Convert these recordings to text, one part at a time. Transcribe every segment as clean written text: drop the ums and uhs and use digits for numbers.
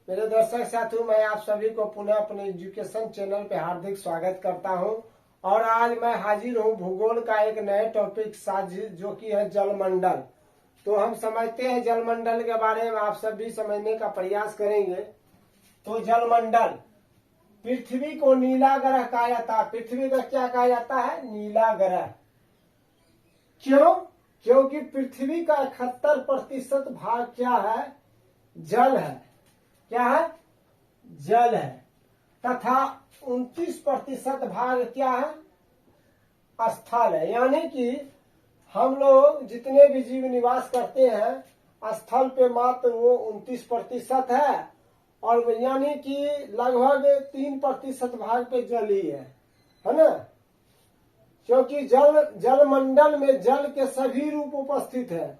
मेरे दर्शक साथियों, मैं आप सभी को पुनः अपने एजुकेशन चैनल पे हार्दिक स्वागत करता हूं। और आज मैं हाजिर हूं भूगोल का एक नए टॉपिक साथ, जो कि है जलमंडल। तो हम समझते हैं जलमंडल के बारे में, आप सभी समझने का प्रयास करेंगे। तो जलमंडल, पृथ्वी को नीला ग्रह कहा जाता है। पृथ्वी को क्या कहा जाता है? नीला ग्रह। क्यों? क्योंकि पृथ्वी का 71% भाग क्या है? जल है। क्या है? जल है। तथा 29% भाग क्या है? स्थल है। यानी कि हम लोग जितने भी जीव निवास करते हैं, स्थल पे मात्र वो 29% है, और यानी कि लगभग 3% भाग पे जल ही है ना। क्योंकि जलमंडल में जल के सभी रूप उपस्थित है।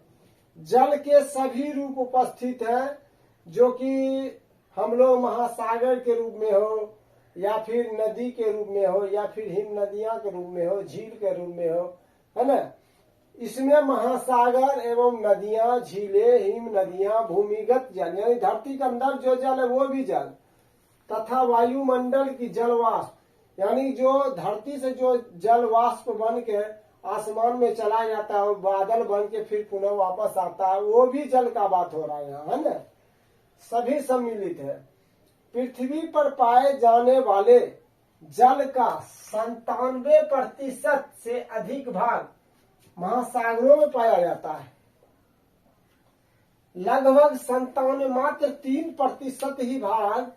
जल के सभी रूप उपस्थित है, जो कि हम लोग महासागर के रूप में हो, या फिर नदी के रूप में हो, या फिर हिम नदियां के रूप में हो, झील के रूप में हो, है ना। इसमें महासागर एवं नदियां, झीलें, हिम नदियां, भूमिगत जल यानी धरती के अंदर जो जल है वो भी जल, तथा वायुमंडल की जलवाष्प यानी जो धरती से जो जल वाष्प बन के आसमान में चला जाता है, बादल बन के फिर पुनः वापस आता है, वो भी जल का बात हो रहा है यहाँ, है ना। सभी सम्मिलित है। पृथ्वी पर पाए जाने वाले जल का 97% से अधिक भाग महासागरों में पाया जाता है। लगभग 97, मात्र 3% ही भाग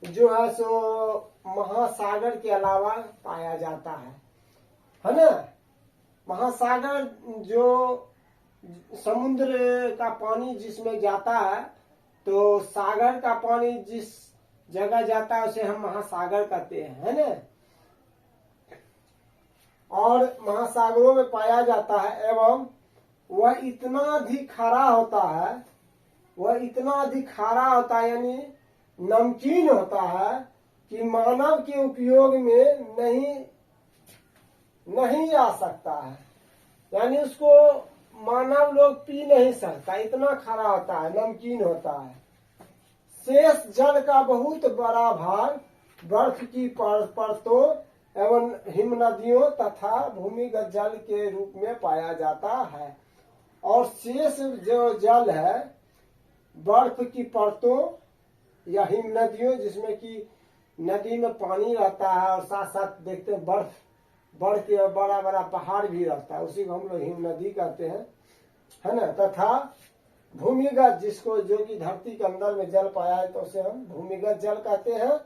जो है सो महासागर के अलावा पाया जाता है ना। महासागर जो समुद्र का पानी जिसमें जाता है, तो सागर का पानी जिस जगह जाता है उसे हम महासागर कहते हैं, है ना। और महासागरों में पाया जाता है, एवं वह इतना अधिक खारा होता है, यानी नमकीन होता है कि मानव के उपयोग में नहीं आ सकता है। यानी उसको मानव लोग पी नहीं सकता, इतना खारा होता है, नमकीन होता है। शेष जल का बहुत बड़ा भाग बर्फ की परतों एवं हिम नदियों तथा भूमिगत जल के रूप में पाया जाता है। और शेष जो जल है बर्फ की परतों या हिम नदियों, जिसमें कि नदी में पानी रहता है और साथ साथ देखते हैं बर्फ के बड़ा बड़ा पहाड़ भी रहता है, उसी को हम लोग हिम नदी कहते हैं, है ना। तथा भूमिगत, जिसको जो कि धरती के अंदर में जल पाया है, तो उसे हम भूमिगत जल कहते हैं।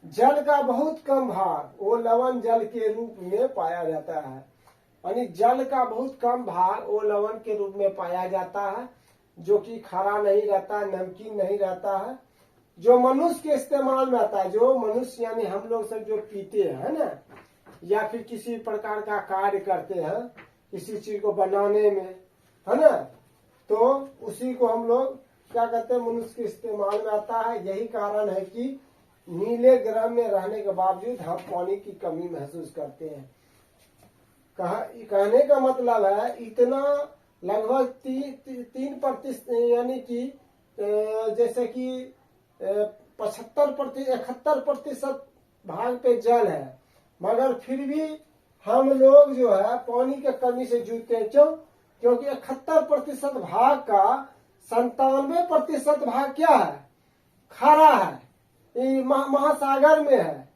जल का बहुत कम भाग वो लवण जल के रूप में पाया जाता है। यानी जल का बहुत कम भाग वो लवण के रूप में पाया जाता है, जो कि खारा नहीं रहता, नमकीन नहीं रहता है, जो मनुष्य के इस्तेमाल में आता है। जो मनुष्य यानी हम लोग सब जो पीते हैं, है ना, या फिर किसी प्रकार का कार्य करते हैं किसी चीज को बनाने में, है ना, तो उसी को हम लोग क्या कहते हैं, मनुष्य के इस्तेमाल में आता है। यही कारण है कि नीले ग्रह में रहने के बावजूद हम पानी की कमी महसूस करते हैं। कहने का मतलब है इतना लगभग 3%, यानी कि जैसे कि 71% भाग पे जल है, मगर फिर भी हम लोग जो है पानी के कमी से जूझते हैं। क्यों? क्योंकि 71% भाग का 97% भाग क्या है? खारा है, महासागर में है।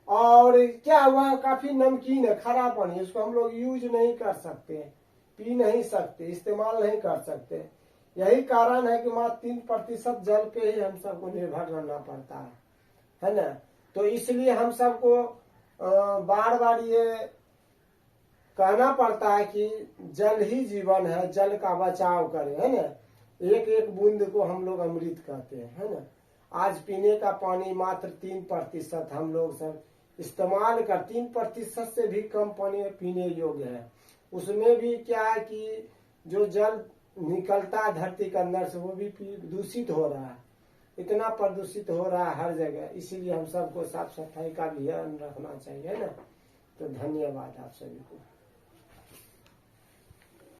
और क्या हुआ, काफी नमकीन है, खारा पानी, इसको हम लोग यूज नहीं कर सकते, पी नहीं सकते, इस्तेमाल नहीं कर सकते। यही कारण है कि मात्र 3% जल पे ही हम सबको निर्भर रहना पड़ता है ना। तो इसलिए हम सबको बार बार ये कहना पड़ता है कि जल ही जीवन है, जल का बचाव करें, है ना। एक एक बूंद को हम लोग अमृत कहते हैं, है ना। आज पीने का पानी मात्र 3% हम लोग सब इस्तेमाल कर, 3% से भी कम पानी पीने योग्य है। उसमें भी क्या है कि जो जल निकलता है धरती के अंदर से, वो भी दूषित हो रहा है, इतना प्रदूषित हो रहा है हर जगह। इसीलिए हम सबको साफ सफाई का ध्यान रखना चाहिए ना। तो धन्यवाद आप सभी को।